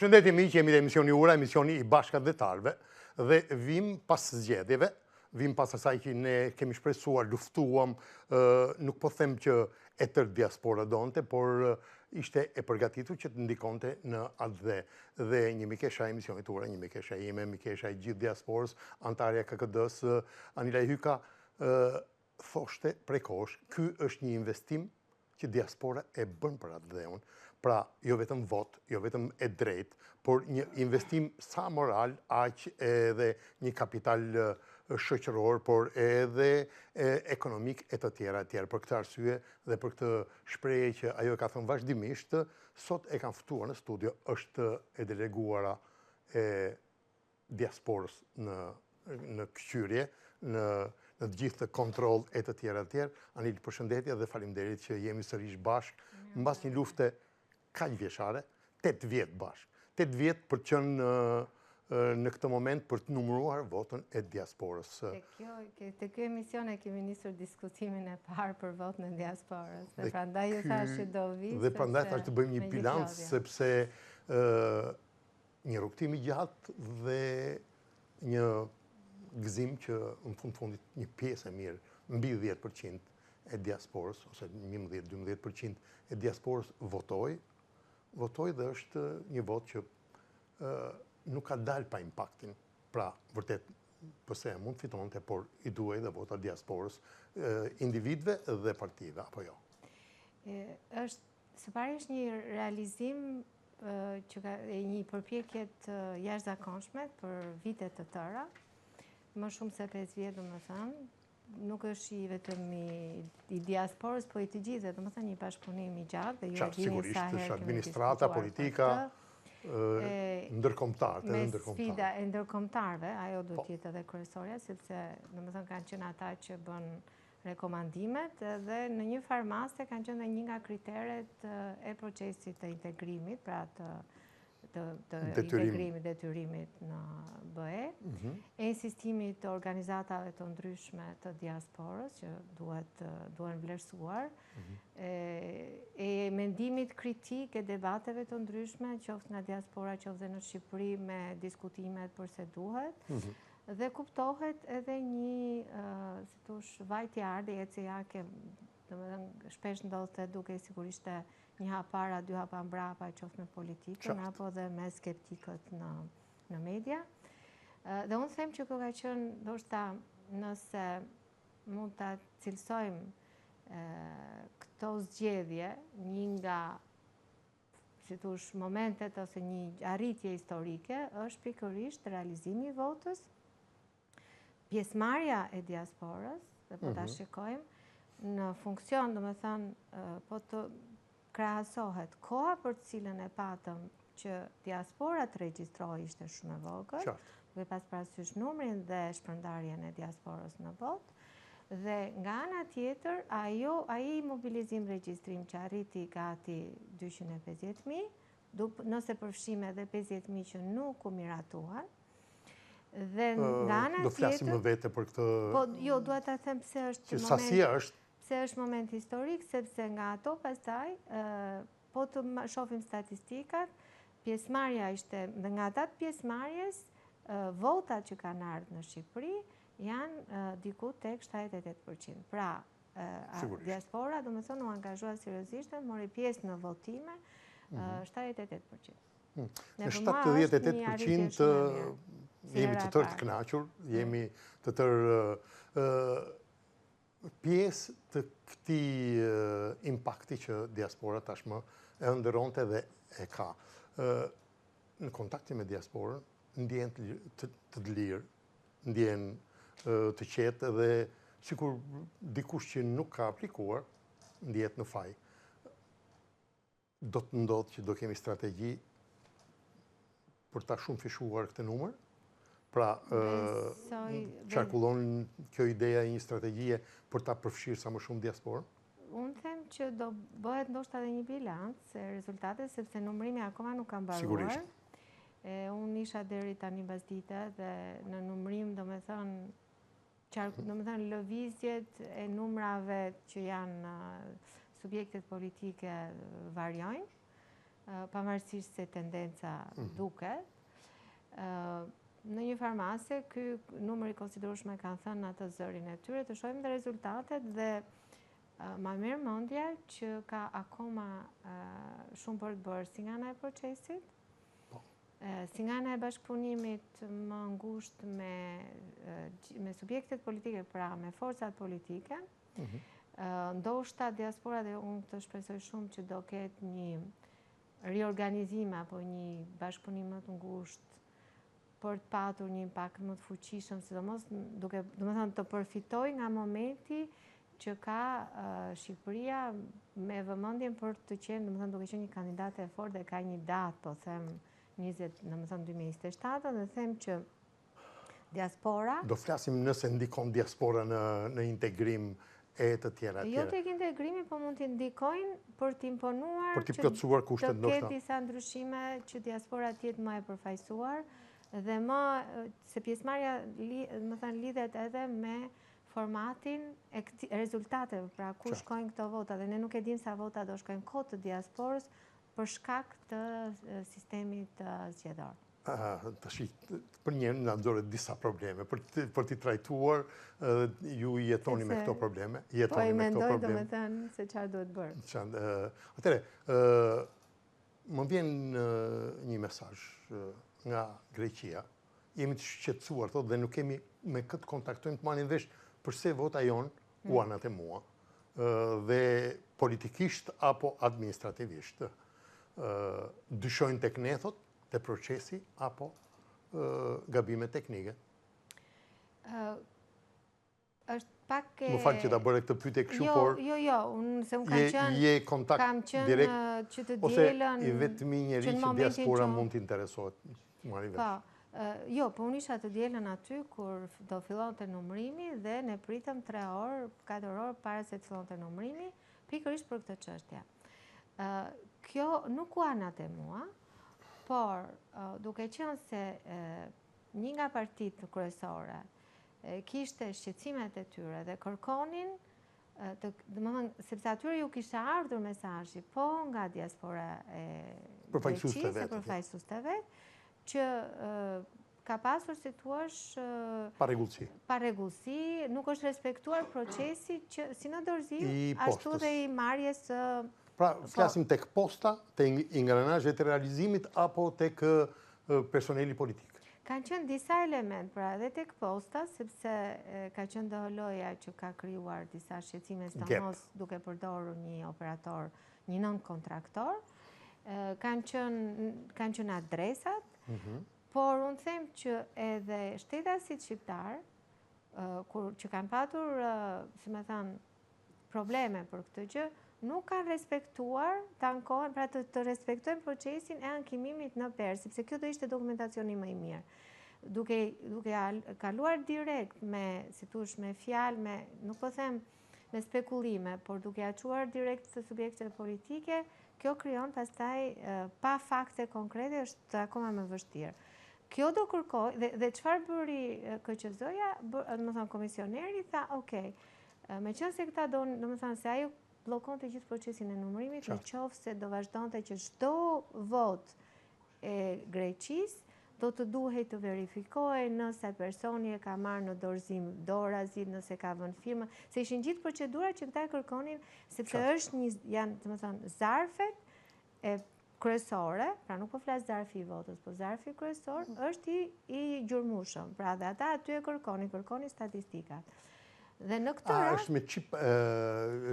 Përshëndetje miq, jemi në emisioni Ura, emisioni i bashkëdhetarëve dhe vim pas zgjedhjeve, vim pas asaj që ne kemi shpresuar, luftuam, nuk po them që e tërë diaspora donte, por ishte e përgatitur që të ndikonte në atë dhe një mikesha e emisionit Ura, një mikesha ime, mikesha e gjithë diasporës, antarja KKD-s, Anila Hyka, thoshte prej kohësh, ky është një investim që diaspora e bën për atë dheun. Pra, jo vetëm vot, jo vetëm e drejt, por një investim sa moral, aq edhe një kapital shoqëror, por edhe ekonomik e të tjera. Për këtë arsye dhe për këtë shprehje që ajo ka thënë vazhdimisht, sot e kanë ftuar në studio, është e deleguara e diasporës në këqyrje, në të gjithë kontroll e të tjera. Anil, përshëndetje dhe faleminderit që jemi sërish bashkë mbas një lufte kaq vjeçare, 8 vjet bashkë. 8 vjet për të qenë në këtë moment për të numëruar votën e diasporës. Te ky emision e kemi nisur diskutimin e parë për votën e diasporës. Dhe prandaj ju thash që do vi. Dhe prandaj thash të bëjmë një bilanc sepse një rrugtim i gjatë dhe një gëzim që në fundit një pjesë e mirë, mbi 10% e diasporës, ose 11-12% e diasporës votoj dhe është një vot që nuk ka dalë pa impaktin. Pra, vërtet, përse mund fitonte, por i duhej dhe vota diasporës, individve dhe partive, apo jo? Së pari është një realizim e një përpjekje të jashtëzakonshme për vite të tëra, më shumë se 5 vjet, domethënë, nuk është i vetëm i diasporës, po i të gjithë, domethënë një bashkëpunim i gjatë. Sigurisht, është administrata, politika, ndërkombëtar. Me sfida e ndërkombëtarëve, ajo do të jetë edhe kryesorja, sepse domethënë kanë qenë ata që bën rekomandimet dhe në një farmaste kanë qenë një nga kriteret e procesit të integrimit, pra të detyrimit në BE, e insistimit të organizatave të ndryshme të diasporës që duhen vlerësuar, e mendimit kritik e debateve të ndryshme, qoftë nga diaspora, qoftë dhe në Shqipëri me diskutimet përse duhet, dhe kuptohet edhe një, si thosh, vajtjarë dhe ecejake, domethënë shpesh ndodhte duke sigurisht një hap para, 2 hapa mbrapa, qoftë në politikën, apo dhe me skeptikët në media. Dhe unë them që kjo ka qenë, ndoshta nëse mund ta cilësojmë këto zgjedhje, një nga, si thosh, momentet ose një arritje historike, është pikërisht realizimi i votës, pjesëmarrja e diasporës, dhe po ta shikojmë në funksion, domethënë, po të krahasohet koha për të cilën e patëm që diaspora të regjistroi ishte shumë e vogël, duke pas parasysh numrin dhe shpërndarjen e diasporës në botë, dhe nga ana tjetër ai mobilizim regjistrim që arriti gati 250.000, nëse përfshim edhe 50.000 që nuk u miratuan. Dhe nga ana tjetër, do flasim më vete për këtë. Po jo, dua ta them pse është moment. Sasia është është moment historik, sepse nga ato pastaj, po të shohim statistikat, pjesëmarrja ishte, dhe nga ata të pjesëmarrjes, votat që kanë ardhur në Shqipëri janë diku tek 78%. Pra, diaspora, domethënë, u angazhua seriozisht, mori pjesë në votime, 78%. Në 78% jemi të tërë të kënaqur, jemi të tërë pjesë të këtij impakti që diaspora tashmë e ëndërronte dhe e ka. Në kontakti me diasporën, ndjen të lirë, ndjen të qetë dhe sikur dikush që nuk ka aplikuar, ndjet në faj. Do të ndodhë që do kemi strategji për ta shumë fishuar këtë numër? Pra, qarkullon kjo ideja e një strategjie për ta përfshirë sa më shumë diasporën? Unë them që do bëhet ndoshta edhe një bilanc e rezultatet, sepse numërimi akoma nuk ka mbaruar. Sigurisht. Unë isha deri tani mbas dite dhe në numërim, domethënë lëvizjet e numrave që janë subjektet politike varjojnë. pavarësisht se tendenca duket. Në një farmase, ky numër i konsiderueshëm kanë thënë atë zërin e tyre, të shohim dhe rezultatet dhe ma merr mendja që ka akoma shumë për të bërë si nga ana e procesit, si nga ana e bashkëpunimit më ngushtë me subjektet politike, pra me forcat politike. Ndoshta diaspora dhe unë të shpresoj shumë që do ketë një riorganizim apo një bashkëpunim më të ngushtë për të patur një impakt më të fuqishëm, sidomos duke, domethënë, të përfitoj nga momenti që ka Shqipëria me vëmendjen për të qenë, domethënë, duke qenë një kandidate e fortë dhe ka një datë, po them 2027, dhe them që diaspora... Do flasim nëse ndikon diaspora në integrim e të tjera. Jo tek integrimi, po mund të ndikojnë për të imponuar për të plotësuar kushtet ndoshta. Të ketë disa ndryshime që diaspora të jetë më e përfaqësuar dhe më se pjesëmarrja lidhet edhe me formatin e rezultateve, pra ku shkojnë këto vota, dhe ne nuk e dim sa vota do shkojnë kot të diasporës për shkak të sistemit zgjedhor. Për një në nxorret disa probleme, për t'i trajtuar, ju jetoni me këto probleme. Po i mendoj, domethënë, se çfarë duhet bërë. Atëre, më vjen një mesazh nga Greqia. Jemi të shqetësuar, thotë, dhe nuk kemi me këtë kontaktojmë të marrin vesh përse vota jonë u anat e mua, dhe politikisht apo administrativisht. Dyshojnë tek ne, thotë, të procesi apo gabime teknike? Është pak e... Më falë që ta bëre këtë pyetje kështu, por... Jo, se unë kam qenë direkt, ose i vetëmi njeri që diaspora mund të interesohet. Jo, po unë isha të dielën aty kur do fillonte numrimi dhe ne pritëm 3 orë, 4 orë para se të fillonte numrimi, pikërisht për këtë çështje. Kjo nuk u anat e mua, por duke qenë se një nga partitë kryesore kishte shqetësimet e tyre dhe kërkonin, sepse atyre ju kishte ardhur mesazhi po nga diaspora e Greqisë, përfaqësues të vet, që ka pasur, si thua, parregullsi, nuk është respektuar procesi që si në dorëzim, ashtu dhe i marrjes së... Pra, flasim tek posta, tek ingranazhet e realizimit, apo tek personeli politik? Kanë qenë disa element, pra edhe tek posta, sepse ka qenë DHL-ja që ka krijuar disa shqetësime, sidomos duke përdorur një operator, një nën-kontraktor. Kanë qenë adresat, por unë them që edhe shtetasit shqiptar, që kanë patur, si më thënë, probleme për këtë gjë, nuk kanë respektuar, pra të respektojnë procesin e ankimimit në PER, sepse kjo do ishte dokumentacioni më i mirë. Duke kaluar direkt me, si thush, me fjalë, nuk po them me spekulime, por duke aquar direkt të subjekte politike, kjo krijon pastaj pa fakte konkrete, është akoma më vështirë. Kjo do kërkoj, dhe çfarë bëri KQZ-ja, më thënë komisioneri, tha, okej, me qënë se këta do më thënë se ajo blokon të gjithë procesin e numërimit, në qoftë se do vazhdonte që çdo vot e Greqisë do të duhej të verifikohej nëse personi e ka marrë në dorëzim dorazit, nëse ka vënë firmë, se ishin gjithë procedurat që këta kërkonin, sepse janë, të më thënë, zarfet e kryesore, pra nuk po flas zarfi i votës, po zarfi kryesor është i gjurmueshëm. Pra dhe ata aty e kërkonin statistikat. Dhe në këtë rast... është me qip,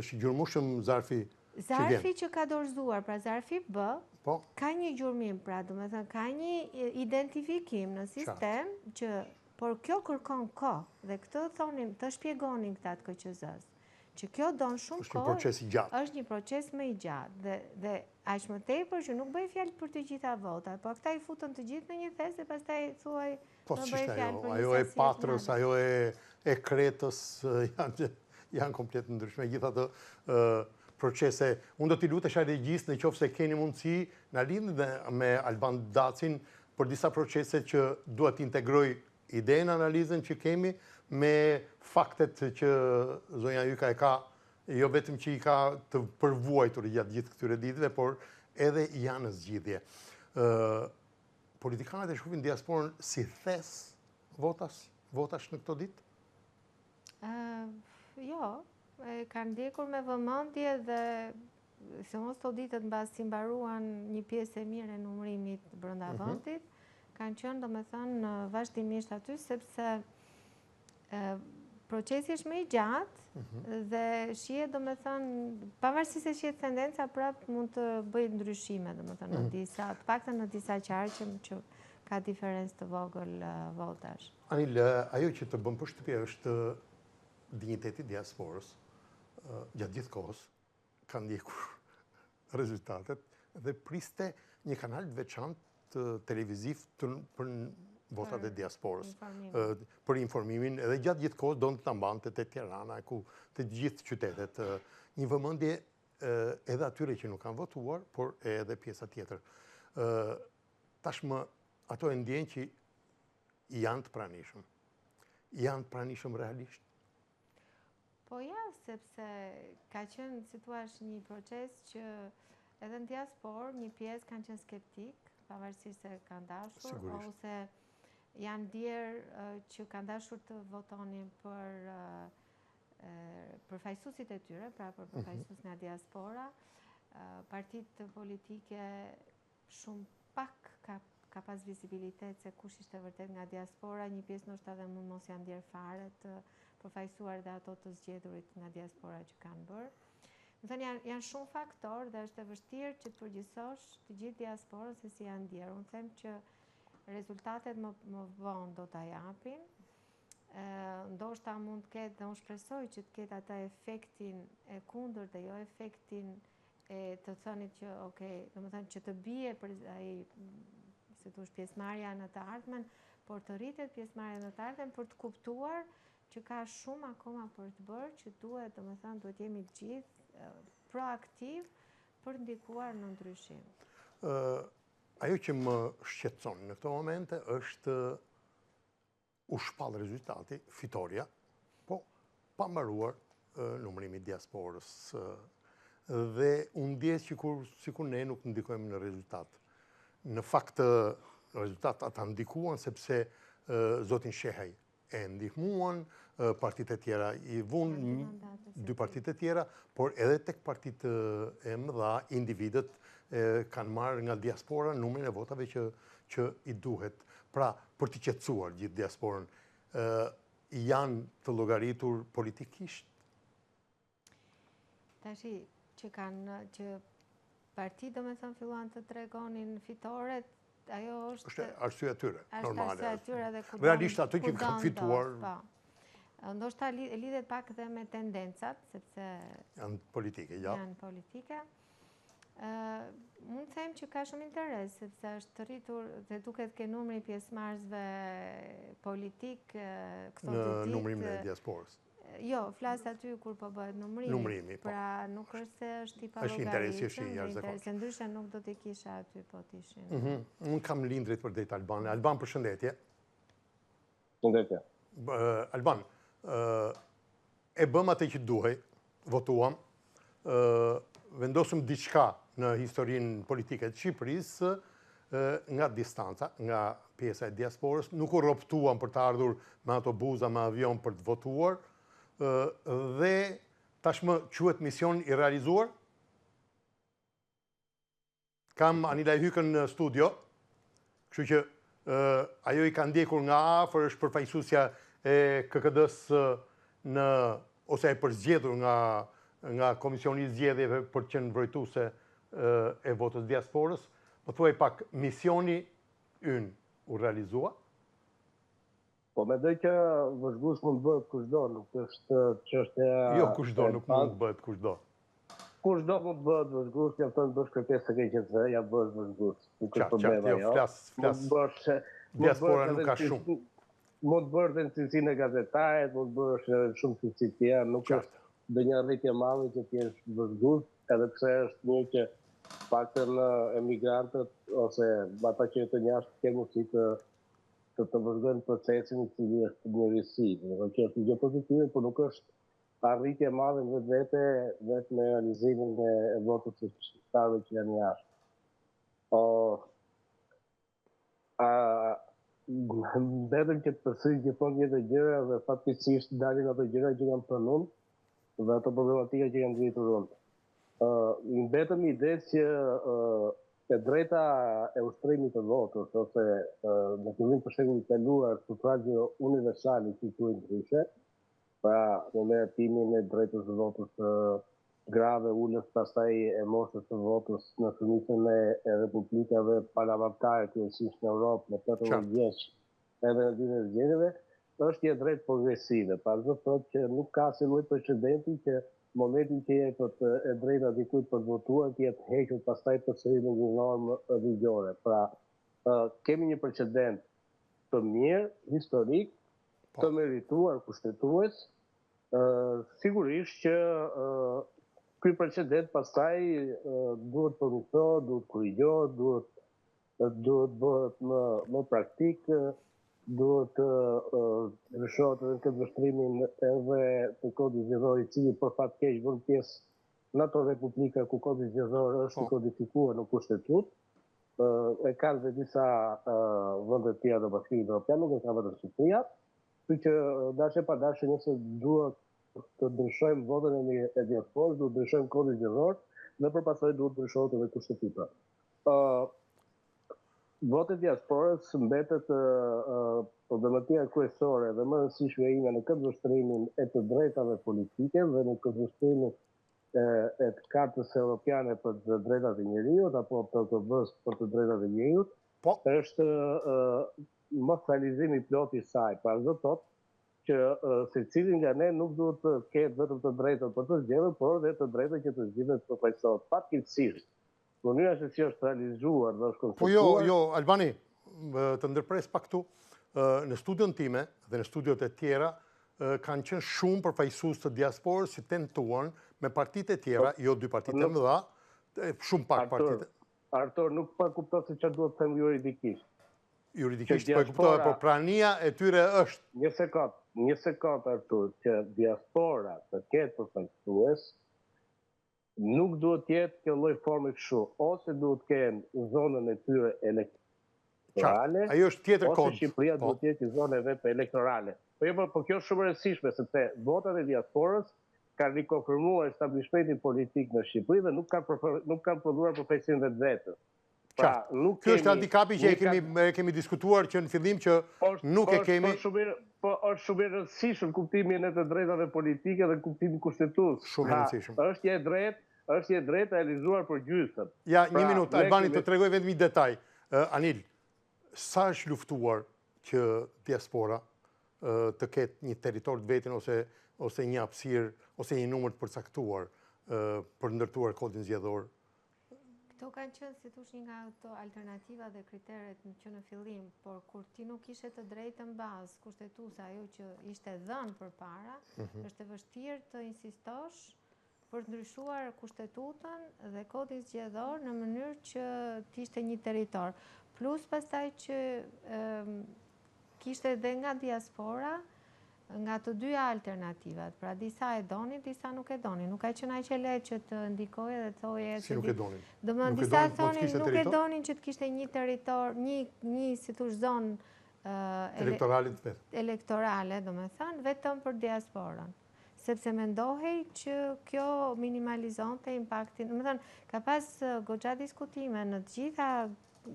është gjurmueshëm zarfi që vjen? Zarfi që ka dorëzuar, pra zarfi B, ka një gjurmim, pra do me thënë, ka një identifikim në sistem që, por kjo kërkon kohë, dhe këtë thonin, të shpjegonin këta të KQZ-s, që kjo donë shumë kohë, është një proces i gjatë. Është një proces më i gjatë, dhe aq më tepër që nuk bëj fjalë për të gjitha votat, po këta i futën të gjithë në një thes dhe pastaj thuaj po s'ishte ajo e Patrës, ajo e Kretës janë komplet ndryshme. Gjithatë procese, unë do t'i lutesha regjistë në qoftë se keni mundësi na lidhni me Alban Dacin për disa procese që duhet integroj idenë, analizën që kemi me faktet që zonja Yka e ka, jo vetëm që i ka të përvuajtur gjatë gjithë këtyre ditëve, por edhe janë në zgjidhje. Politikanët e shohin diasporën si thes votash në këto ditë? Jo, kanë ndjekur me vëmendje dhe se mos të ditët mbas si mbaruan një pjesë e mirë e numërimit brenda vendit, kanë qenë domethënë vazhdimisht aty sepse procesi është më i gjatë dhe shihet domethënë pavarësisht se shihet tendenca prapë mund të bëjë ndryshime domethënë në disa, të paktën në disa qarqe që ka diferencë të vogël votash. Anil, ajo që të bën përshtypje është dinjiteti i diasporës. Gjatë gjithë kohës kanë ndjekur rezultatet dhe priste një kanal të veçantë televiziv për votat e diasporës, për informimin, edhe gjatë gjithë kohës do në të mbante të Tirana, të gjithë qytetet, një vëmendje edhe atyre që nuk kanë votuar, por edhe pjesa tjetër. Tashmë ato e ndjenë që janë të pranishëm. Janë të pranishëm realisht? Po ja, sepse ka qenë, si thua, një proces që edhe në diasporë një pjesë kanë qenë skeptik, pavarësisht se kanë dashur, ose janë ndjerë që kanë dashur të votonin për përfaqësuesit e tyre, pra për përfaqësues nga diaspora. Partitë politike shumë pak ka pas vizibilitet se kush ishte vërtet nga diaspora, një pjesë ndoshta edhe mund mos janë ndjerë fare të përfaqësuar dhe ato të zgjedhurit nga diaspora që kanë bërë. Më thënë, janë shumë faktorë dhe është e vështirë që të përgjithësosh të gjithë diasporën se si janë ndjerë. Unë them që rezultatet më vonë do t'a japin. Ndoshta mund të ketë, dhe unë shpresoj që të ketë ata efektin e kundërt dhe jo efektin e të thënit që, domethënë që të bie për ai, si thosh, pjesëmarrja në të ardhmen, por të rritet pjesëmarrja në të ardhmen për të kuptuar që ka shumë akoma për të bërë, që duhet jemi të gjithë proaktiv për ndikuar në ndryshim. Ajo që më shqetëson në këto momente është u shpall rezultati, fitoria, po pa mbaruar numërimi i diasporës. Dhe unë ndjes që sikur ne nuk ndikojmë në rezultat. Në fakt, rezultat ata ndikuan sepse zotin Shehaj e ndihmuan, partitë e tjera i vunë, dy partitë e tjera, por edhe tek partitë e mëdha, individët kanë marrë nga diaspora numrin e votave që i duhet. Pra, për të qetësuar gjithë diasporën, janë të llogaritur politikisht? Tashi, që partitë domethënë filluan të tregonin fitoret, ajo është arsye atyre, normale. Është arsye atyre dhe ku realisht ato që kanë fituar. Ndoshta lidhet pak dhe me tendencat, sepse janë politike, ja. Janë politike. Mund të them që ka shumë interes, sepse është të rritur dhe duket ke numri pjesëmarrësve politik këto në numrimin e diasporës. Jo, flas aty kur po bëhet numrimi. Pra nuk është se është i interesë, ndryshe nuk do t'i kisha aty po t'ishin. Unë kam lindrit për drejt Alban. Alban, përshëndetje. Përshëndetje. Alban, e bëm atë që duhej, votuam, vendosëm diçka në historinë politike të Shqipërisë nga distanca, nga pjesa e diasporës, nuk u rrobtuam për të ardhur me autobuza, me avion për të votuar, dhe tashmë quhet mision i realizuar. Kam Anila Hykën në studio, kështu që ajo i ka ndjekur nga afër, është përfaqësuesja e KKD-s ose e përzgjedhur nga Komisioni i Zgjedhjeve për të qenë mbrojtuese e votës diasporës. Më thuaj pak, misioni ynë u realizua? Po mendoj që vëzhgues mund bëhet kushdo, nuk është çështja. Jo, kushdo nuk mund bëhet kushdo. Kushdo mund bëhet vëzhgues, jam thënë bësh kërkesë të keqe, ja bësh vëzhgues. Nuk është problema, jo. Flas. Diaspora nuk ka shumë. Mund bërë dhe në cilësinë e gazetarit, mund bërë edhe shumë cilësi tjera, nuk është dhe një rritje madhe që t'jesh vëzhgues, edhe pse është një që paktën emigrantët ose ata që të jashtë kenë mundësi të vëzhgojnë procesin i cili është një risi. Që është një gjë pozitive, por nuk është arritje madhe në vetë me realizimin e votës të shqiptarëve që janë jashtë. Mbetëm që të përsëri gjithmonë një të gjëra dhe fatkeqësisht dalin ato gjëra që kam pranuar dhe ato problematika që kanë ngritur unë. Mbetëm ide që e drejta e ushtrimit të votës ose në fillim të shekullit të kaluar sufragjo universal që quhen ndryshe, pra në merrtimin e drejtës së votës grave, ulës pastaj e moshës së votës në fëmijën e republikave parlamentare kryesisht në Europë në 18 vjeç edhe në ditën e zgjedhjeve, është një drejtë progresive. Pastaj thotë që nuk ka asnjë lloj precedenti që momentin që jepet e drejta dikujt për të votuar të jetë hequr pastaj përsëri në një normë ligjore. Pra, kemi një precedent të mirë, historik, të merituar kushtetues, sigurisht që ky precedent pastaj duhet përmirësohet, duhet korrigjohet, duhet bëhet më praktik, duhet ndryshohet edhe këtë vështrimin edhe të kodit zgjedhor i cili për fat keq bën pjesë në ato republika ku kodi zgjedhor është kodifikuar në kushtetutë. E kanë dhe disa vende të tjera të Bashkimit Evropian, nuk e ka vetëm Shqipëria, kështu që dashje pa dashje nëse duhet të ndryshojmë votën e diasporës, duhet të ndryshojmë kodin zgjedhor dhe përpasoj duhet të ndryshohet edhe kushtetuta. Voti i diasporës mbetet problematika kryesore dhe më e rëndësishme ime në këtë vështrimin e të drejtave politike dhe në këtë vështrimin e të Kartës Evropiane për të drejtat e njeriut apo PKB-s për të drejtat e njeriut, është mos realizimi plot i saj. Pra do të thotë që secili nga ne nuk duhet të ketë vetëm të drejtën për të zgjedhur, por edhe të drejtën që të zgjidhet përfaqësohet. Fatkeqësisht, mënyra se si është realizuar dhe është konceptuar. Jo, Albani, të ndërpres pak këtu, në studion time dhe në studiot e tjera kanë qenë shumë përfaqësues të diasporës që tentuan me partitë e tjera, jo dy partitë e mëdha, shumë pak partitë. Artur, nuk pa kuptoj se çfarë duhet të them juridikisht. Juridikisht po e kuptoj, por prania e tyre është. Një sekond, Artur, që diaspora të ketë përfaqësues, nuk duhet të jetë kjo lloj forme kështu, ose duhet të kenë zonën e tyre elektorale, ajo është tjetër kod. Ose Shqipëria duhet të jetë zonë vetë elektorale. Po kjo është shumë e rëndësishme sepse votat e diasporës kanë rikonfirmuar establishmentin politik në Shqipëri dhe nuk kanë prodhuar profesin vetë. Kjo është handikapi që e kemi diskutuar që në fillim që nuk e kemi. Po është shumë e rëndësishëm kuptimin e të drejtave politike dhe kuptimin kushtetues. Shumë e rëndësishëm. Është një drejtë realizuar për gjysmët. Ja, një minutë, Albani të tregoj vetëm një detaj. Anil, sa është luftuar që diaspora të ketë një territor të vetën ose një hapësirë ose një numër të përcaktuar për ndërtuar kodin zgjedhor? Këto kanë qenë, si thosh, një nga ato alternativa dhe kriteret që në fillim, por kur ti nuk ishe të drejtën bazë kushtetuese, ajo që ishte dhënë përpara, është e vështirë të insistosh për të ndryshuar kushtetutën dhe kodin zgjedhor në mënyrë që të ishte një territor. Plus pastaj që kishte edhe nga diaspora, nga të dyja alternativat, pra disa e donin, disa nuk e donin. Nuk ka qenë aq e lehtë që të ndikoje dhe të thoje si nuk e donin. Domethënë disa thonin nuk e donin që të kishte një territor, një si thosh zonë elektorale, domethënë vetëm për diasporën. Sepse mendohej që kjo minimalizonte impaktin. Domethënë ka pas goxha diskutime në të gjitha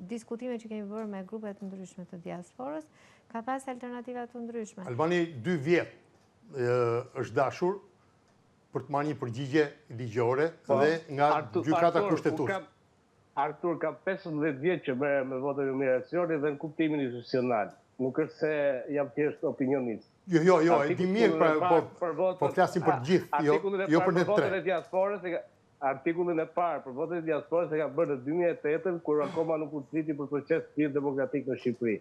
diskutime që kemi bërë me grupe të ndryshme të diasporës, ka pas alternativa të ndryshme. Albani 2 vjet është dashur për të marrë një përgjigje ligjore dhe nga gjykata kushtetuese. Artur, ka 15 vjet që merrem me votën e migracionit dhe në kuptimin institucional. Nuk është se jam thjesht opinionist. Jo, e di mirë, po flasim për gjithë, jo për ne tre. Artikullin e parë për votën e diasporës e ka bërë në 2008, kur akoma nuk u triti për proces të demokratik në Shqipëri.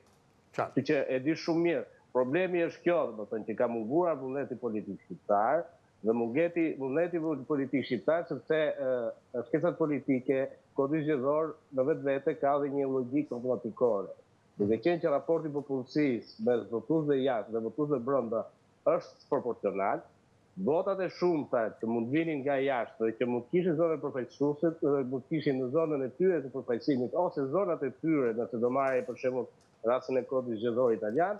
Që e di shumë mirë. Problemi është kjo, do të thënë që ka munguar vullneti politik shqiptar dhe vullneti politik shqiptar sepse shkencët politike, kodi zgjedhor në vetvete ka dhe një logjikë automatikore. Duke qenë që raporti popullsisë mes votuesve jashtë dhe votuesve brenda është proporcional, votat e shumta që mund vinin nga jashtë dhe që mund kishin zonën përfaqësuese dhe mund kishin në zonën e tyre të përfaqësimit ose zonat e tyre, nëse do marrë për shembull rastin e kodit zgjedhor italian,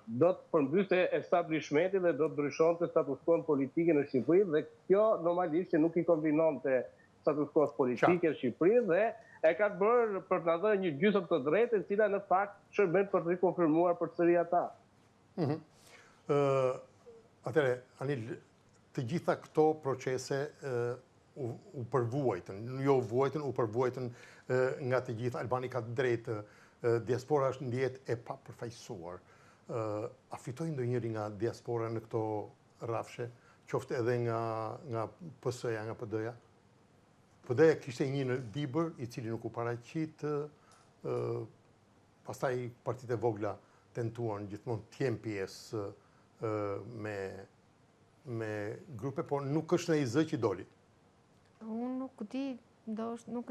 do të përmbyste establishmenti dhe do të ndryshonte status quo politike në Shqipëri dhe kjo normalisht që nuk i kombinonte status quo politike në Shqipëri dhe e ka bërë për të dhënë një gjysmë të drejtë e cila në fakt shërben për të rikonfirmuar përsëri ata. Atëre, Anil, të gjitha këto procese u përvuajtën, jo vuajtën, u përvuajtën nga të gjitha. Albani ka drejtë, diaspora është ndjehet e papërfaqësuar. A fitojnë ndonjëri nga diaspora në këto rrafshe, qoftë edhe nga PS-ja, nga PD-ja? PD-ja kishte një në Bibër, i cili nuk u paraqit, pastaj partitë e vogla tentuan gjithmonë të jenë pjesë me grupe, por nuk është në i zë që i doli. Unë nuk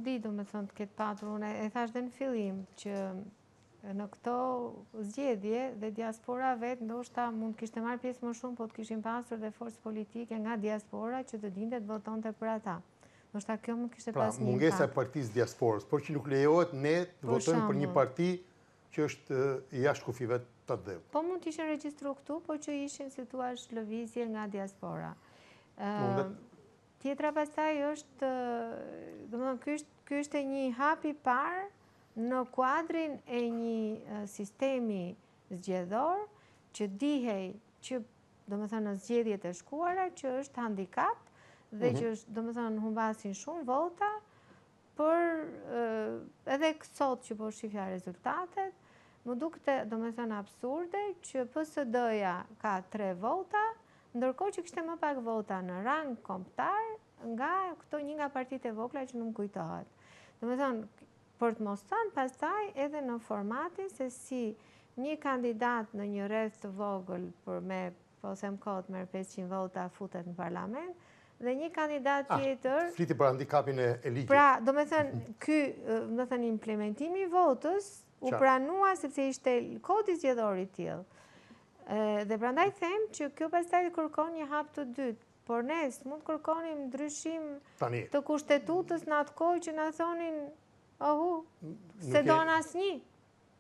di do me thënë të ketë patur, unë e thash dhe në fillim që në këto zgjedhje dhe diaspora vetë ndoshta mund kishte marrë pjesë më shumë, po të kishin pasur dhe forcë politike nga diaspora që të dinte të votonte për ata. Ndoshta kjo mund kishte pas një mungesa e partisë diasporës, por që nuk lejohet ne të votojmë për një parti që është jashtë kufive të dhëvë. Po mund të ishin regjistru këtu, po që ishin si thua lëvizje nga diaspora. Tjetra pastaj është, ky është një hap i parë në kuadrin e një sistemi zgjedhor që dihej që domethënë në zgjedhjet e shkuara që është handicap dhe që është domethënë humbasin shumë vota, por edhe sot që po shifja rezultatet, më dukte domethënë absurde që PSD-ja ka 3 vota, ndërkohë që kishte më pak vota në rang kombëtar nga një nga partitë e vogla që nuk kujtohet. Domethënë, për të mos thënë pastaj edhe në formatin se si një kandidat në një rreth të vogël për me, po them kot, merr 500 vota futet në parlament, dhe një kandidat tjetër... Fliti për handikapin e ligjit. Pra, domethënë implementimi i votës u pranua sepse ishte kodi zgjedhor i tillë. Dhe prandaj them që kjo pastaj kërkon një hap të dytë, por ne mund kërkonim ndryshim të kushtetutës në atë kohë që na thonin se don asnjë.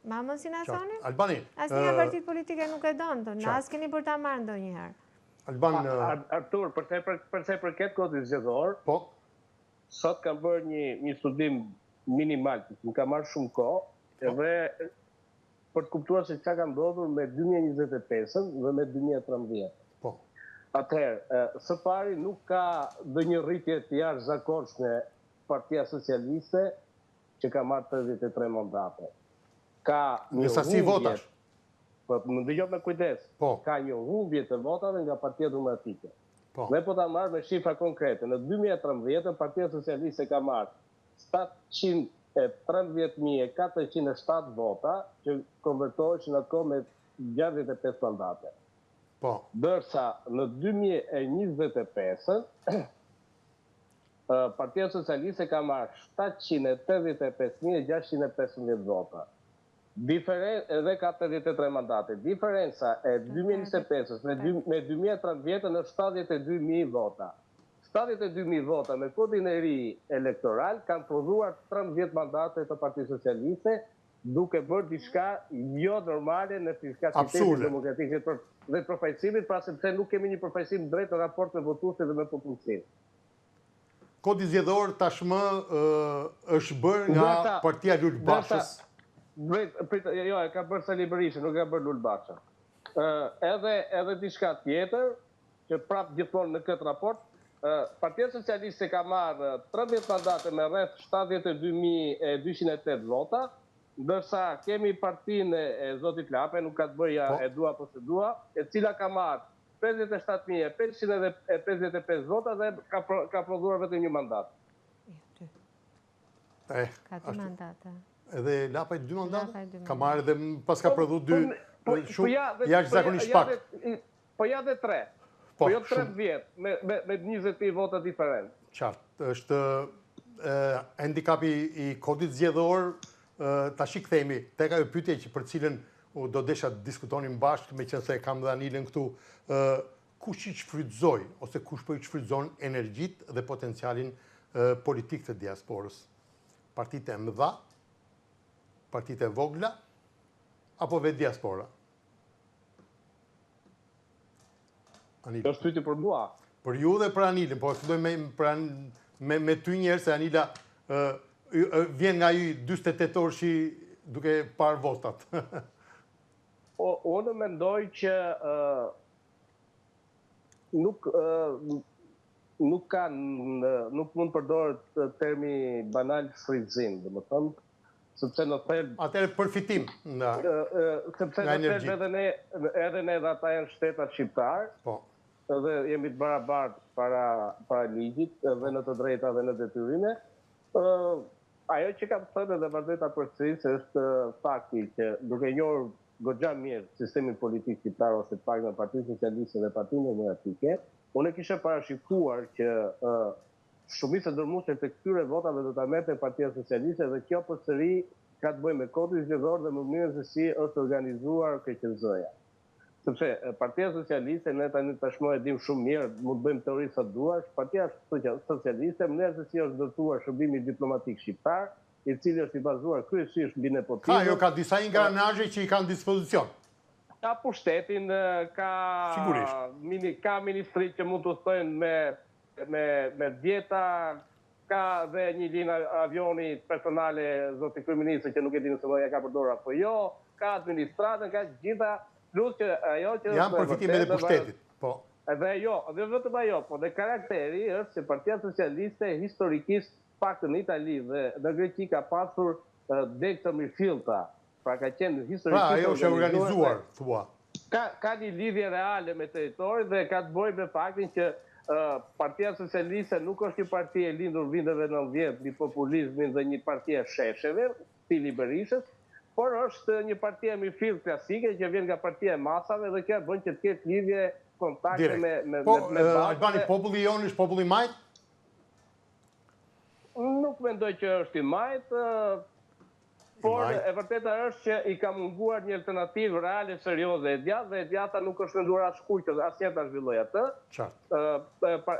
Ma mos si na thonin? Albani. Asnjë parti politike nuk e don, na as keni për ta marrë ndonjëherë. Alban Artur, për sa i përket kodit zgjedhor, sot kam bërë një studim minimal, më ka marrë shumë kohë, edhe për të kuptuar se çka ka ndodhur me 2025-ën dhe me 2013. Atëherë, së pari nuk ka ndonjë rritje të jashtëzakonshme Partia Socialiste që ka marrë 33 mandate. Ka një sasi votash. Po më dëgjoj me kujdes. Ka një humbje të votave nga Partia Demokratike. Ne po ta marrë me shifra konkrete. Në 2013 Partia Socialiste ka marrë 713.407 vota që konvertoheshin ato me 65 mandate. Dërsa në 2025 Partia Socialiste ka marrë 785.615 vota. Edhe ka 83 mandate. Diferenca e 2025 me 2030 në 72.000 vota. 72.000 vota me kodin e ri elektoral kanë prodhuar 13 mandate të Partisë Socialiste, duke bërë diçka jo normale në fiskacitetin demokratik dhe përfaqësimit, pra sepse nuk kemi një përfaqësim drejt në raport me votuesit dhe me popullsinë. Kodi zgjedhor tashmë është bërë nga Partia Lul Bashës. Jo, e ka bërë Sali Berisha, nuk e ka bërë Lul Basha. Edhe diçka tjetër, që prapë gjithmonë në këtë raport, Partia Socialiste ka marrë 13 mandate me rreth 72.208 vota, ndërsa kemi partinë e Zotit Lape, nuk ka të bëja e dua po se dua, e cila ka marrë 57.555 vota dhe ka prodhuar vetëm një mandat. Ka 2 mandate. Edhe Lapa 2 mandate? Ka marrë dhe pas ka prodhu 2 shumë jashtë zakonisht pak. Po ja dhe 3. Po jo 3 vjetë, me 20 vota diferent. Qartë, është handikapi i kodit zgjedhor, ta kthehemi tek ajo pyetje që për cilën do desha të diskutonim bashkë, me qenë se kam dhe Anilën këtu. kush i shfrytëzoi ose kush po i shfrytëzon energjitë dhe potencialin politik të diasporës? Partitë e mëdha, partitë e vogla, apo vetë diaspora? Anil. Kjo është pyetje për mua. Për ju dhe për Anilin, po filloj me ty njerë, se Anila vjen nga ju 48 orë duke parë votat. Unë mendoj që nuk mund përdorë termi banal shfrytëzim, domethënë, sepse në thelb atëherë përfitim nga energji. Edhe ne dhe ata janë shtetat shqiptar, po, dhe jemi të barabartë para ligjit, dhe në të drejta dhe në detyrime. Ajo që kam thënë edhe vërteta përsërisë është fakti që duke njohur goxha mirë sistemin politik shqiptar ose të paktën Partinë Socialiste dhe Partinë Demokratike, unë kisha parashikuar që shumica dërmuese të këtyre votave do ta merrte Partia Socialiste dhe kjo përsëri ka të bëjë me kodin zgjedhor dhe me mënyrën se si është organizuar KQZ-ja. Sepse Partia Socialiste, ne tashmë e dim shumë mirë, mund të bëjmë teori sa duash, Partia Socialiste, mënyrë se si është ndërtuar shërbimi diplomatik shqiptar, i cili është i bazuar kryesisht mbi nepotizëm. Ka disa ingranazhe që i kanë dispozicion. Ka pushtetin, ka ministri që mund të ustojnë me djeta, ka dhe një linë avioni personale zoti kryeministri që nuk e di nëse do ja ka përdorur apo jo, ka administratën, ka gjitha, plus që ajo që janë përfitime dhe pushtetit. Po. Edhe jo, dhe vetëm ajo, po dhe karakteri është që Partia Socialiste historikisht pak në Itali dhe në Greqi ka pasur deg të mirëfillta. Pra ka qenë historikisht. Pra ajo është organizuar, thua. Ka një lidhje reale me territorin dhe ka të bëjë me faktin që Partia Socialiste nuk është një parti e lindur vindeve 90 mbi populizmin dhe një parti e shesheve, stili Berishës, por është një parti e mirëfill klasike që vjen nga partia e masave dhe kjo bën që të ketë lidhje kontakte me po, Albani, populli jonë është populli majt? Nuk mendoj që është i majt, por e vërteta është që i ka munguar një alternativë reale serioze e djathtë dhe e djathta nuk është menduar as shkurt dhe asnjëherë ta zhvilloj atë.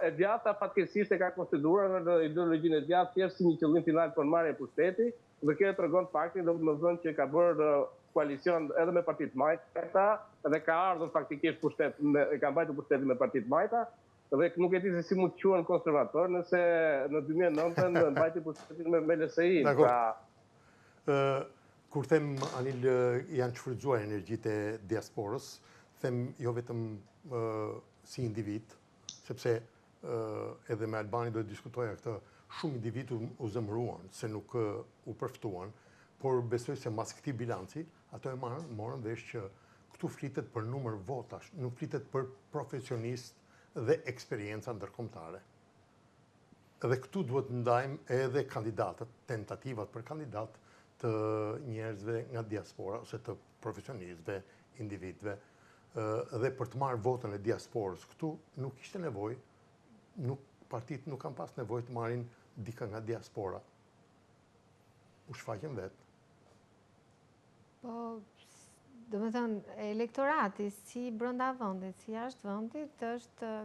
E djathta fatkeqësisht e ka konsideruar në ideologjinë e djathtë thjesht si një qëllim final për marrje pushteti dhe kjo tregon faktin domethënë që ka bërë koalicion edhe me partitë majta dhe ka ardhur faktikisht pushtet, ka mbajtur pushtetin me partitë majta. Dhe nuk e di se si mund të quhen konservator nëse në 2009 mbajti pushtetin me LSI. Kur them, Anil, janë shfrytzuar energjitë e diasporës, them jo vetëm si individ, sepse edhe me Albani do të diskutoja këtë, shumë individ u zemëruan, se nuk u përftuan, por besoj se mas këtij bilanci, ato e morën vesh që këtu flitet për numër votash, nuk flitet për profesionist dhe eksperienca ndërkombëtare. Dhe këtu duhet ndajmë edhe kandidatët, tentativat për kandidat të njerëzve nga diaspora, ose të profesionistëve, individëve, dhe për të marrë votën e diasporës. Këtu nuk ishte nevojë, partitë nuk kanë pas nevojë të marrin dika nga diaspora. U shfaqen vetë. Po, do me thënë, elektorati si brenda vendit, si jashtë vendit,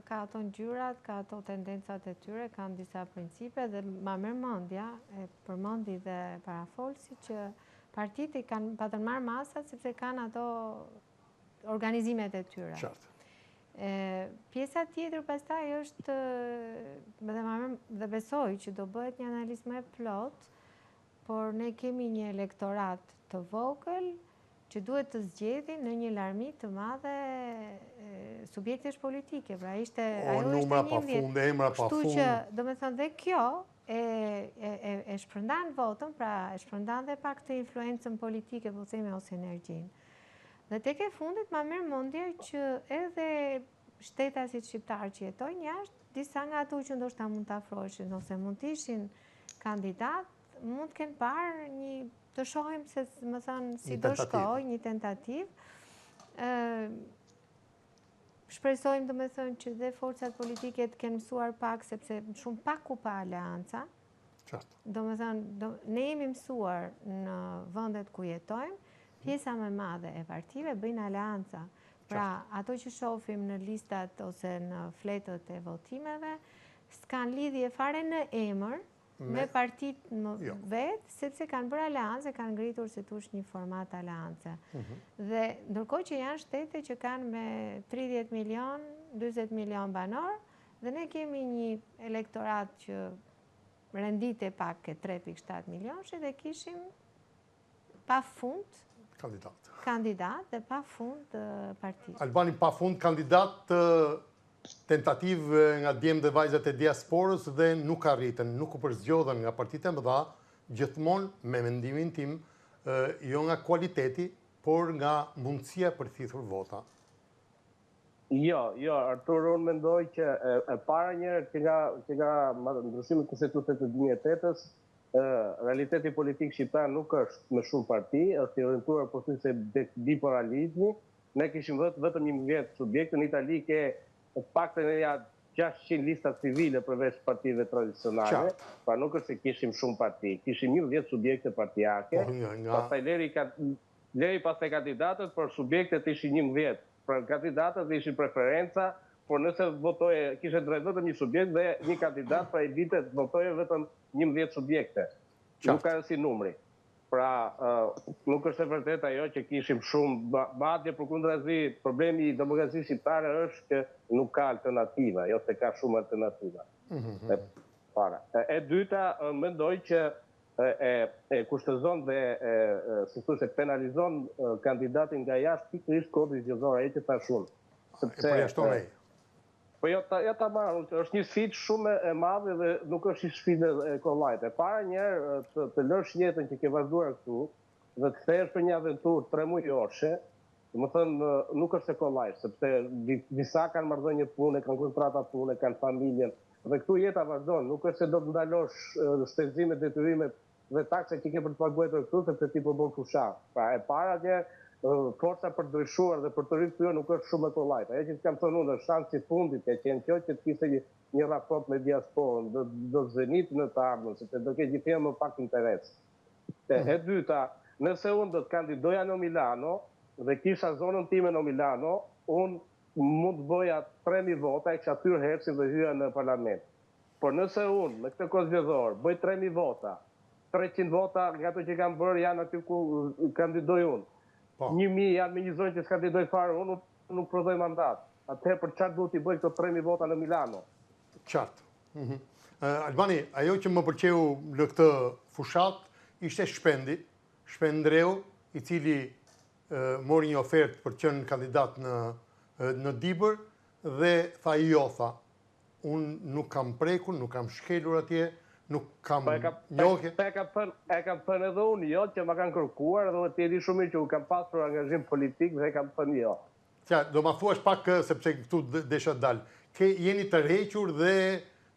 ka ato ngjyrat, ka ato tendencat e tyre, kanë disa principe dhe ma mërmendja, e përmendi dhe parafolsi që partitë i kanë patën marrë masat sepse kanë ato organizimet e tyre. Qartë. Pjesa tjetër pastaj është, dhe besoj që do bëhet një analizë më e plot, por ne kemi një elektorat të vogël që duhet të zgjedhin në një larmi të madhe subjektesh politike. Pra ajo ishte një vjet. Kështu që, do me thënë, dhe kjo e shpërndan votën, pra e shpërndan dhe pak të influencën politike, po themi, ose energjinë. Dhe tek e fundit ma merr mendje që edhe shtetasit shqiptar që jetojnë jashtë, disa nga ato që ndoshta mund të afroheshin ose mund të ishin kandidat, mund të kenë parë të shohim se më thënë si do shkoj, një tentativë. Shpresojmë, do me thënë, që dhe forcat politike të kenë mësuar pak, sepse shumë pak u pa aleanca. Do me thënë, ne jemi mësuar në vendet ku jetojmë, pjesa më madhe e partive bëjnë aleanca. Pra, ato që shohim në listat ose në fletët e votimeve, s'kan lidhje fare në emër me partit vetë, sepse kanë bërë aleance, kanë ngritur se tush një format aleance. Dhe ndërkohë që janë shtete që kanë me 30 milion, 20 milion banor, dhe ne kemi një elektorat që rendite pak ke 3.7 milion, dhe kishim pa fund kandidat dhe pa fund partit. Albani pa fund kandidat tentativ nga djemë dhe vajzat e diasporës dhe nuk arritën, nuk u përzgjodhen nga partitë e mëdha, gjithmonë me mendimin tim, jo nga kualiteti, por nga mundësia për thithur vota. Jo, Artur, unë mendoj që e para njërë që nga ndryshimi konstitucionit të 2008-ës, realiteti politik shqiptar nuk është me shumë parti, është i orientuar pothuajse bipolalizmi. Ne kishim vetëm 11 subjekte, në Itali ke paktën e 600 lista civile përveç partive tradicionale, pra nuk është se kishim shumë parti, kishim 11 subjekte partijake, pastaj leri pastaj kandidatët, për subjektet ishin 11, për kandidatët ishin preferenca, por nëse votoje, kishe drejt vetëm një subjekt dhe një kandidat, pra i ditet votoje vetëm 11 subjekte. Nuk ka si numri. Pra, nuk është e vërtet ajo që kishim shumë, madje përkundrazi, problemi i demokracisë shqiptare është që nuk ka alternativa, jo se ka shumë alternativa. E dyta, mendoj që e kushtëzon dhe si thua se penalizon kandidatin nga jashtë pikërisht kodri zgjedhor, ai që thash unë. Përjashton ai. Po jo ta marrë, është një sfidë shumë e madhe dhe nuk është një sfidë e kollajt. E para njerë të lësh jetën që ke vazhduar këtu dhe të kthehesh për një aventurë 3 mujorëshe, më thënë nuk është e kollajt, sepse disa kanë marrëdhënie pune, kanë kontrata pune, kanë familjen, dhe këtu jeta vazhdon, nuk është se do të ndalosh shpenzimet, detyrimet dhe takset që ke për të paguajtur këtu, sepse ti po bën fushat. Pra e para njerë, forca për ndryshuar dhe për të rikthyer nuk është shumë e kollajt. Ajo që kam thënë unë, shansi i fundit ka qenë kjo që të kishte një raport me diasporën, do të zënit në të ardhmen, sepse do ketë gjithë më pak interes. E dyta, nëse unë do të kandidoja në Milano dhe kisha zonën time në Milano, unë mund të bëja 3.000 vota, e kisha thyrë Hersin dhe hyja në parlament. Por nëse unë, me këtë kohë zgjedhor, bëj 3.000 vota, 300 vota nga ato që kam bërë janë aty ku kandidoj unë. 1.000 janë me një zonë që s'kandidoj fare, unë nuk prodhoj mandat. Atëherë për çfarë duhet i bëj këto 3.000 vota në Milano? Qartë. Albani, ajo që më pëlqeu në këtë fushat ishte Shpendreu, i cili mori një ofertë për të qenë kandidat në Dibër dhe tha unë nuk kam prekur, nuk kam shkelur atje, nuk kam njohje. E kam thënë edhe unë jo, që ma kanë kërkuar dhe të jeti shumë që u kam pasur angazhim politik dhe kam thënë jo. Do ma thuash pak, sepse këtu desha dalë. Jeni të rrequr dhe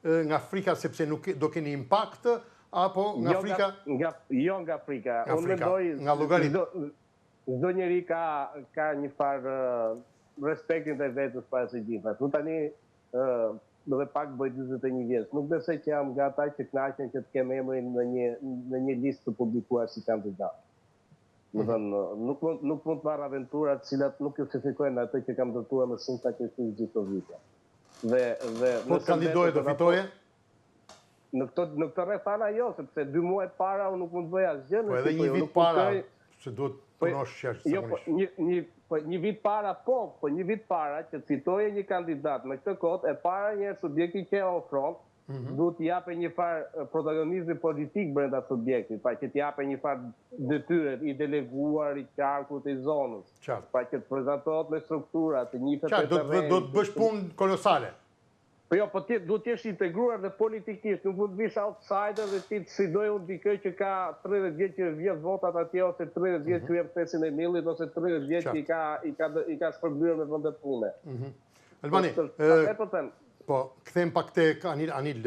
nga Afrika, sepse do keni impakt, apo nga Afrika? Jo nga Afrika. Nga llogarit. Çdo njeri ka një farë respektin dhe vetës para së gjitha. Nuk tani dhe pak bëj 21 vjeç. Nuk besoj që jam nga ata që kënaqen që të kem emrin në një listë të publikuar si kandidat. Nuk mund të marr aventura të cilat nuk justifikojnë atë që kam ndërtuar më shumë sakrificë gjithë këto vite. Po kandidoje do fitoje? Në këtë rrethana jo, sepse 2 muaj para unë nuk mund të bëj asgjë. Po edhe një vit para, se duhet punosh qersht. Një vit para, një vit para që fitoje një kandidat me këtë kohë, e para një subjekti që ofron, duhet të japë një farë protagonizmi politik brenda subjektit, pa që të japë një farë detyre i deleguar, i qarkut, i zonës, pa që të prezantohet me struktura, të njëfet e terrenit. Do të bësh punë kolosale. Po jo, po duhet të jesh integruar dhe politikisht, nuk mund të vish outsider dhe ti të sidoj unë dikë që ka 30 vjetë që vjetë votat atje, ose 30 vjetë që jep pesin e millit, ose 30 vjetë që i ka shpërbyrë me vëndet pune. Albani, po, këthejmë pak te Anil,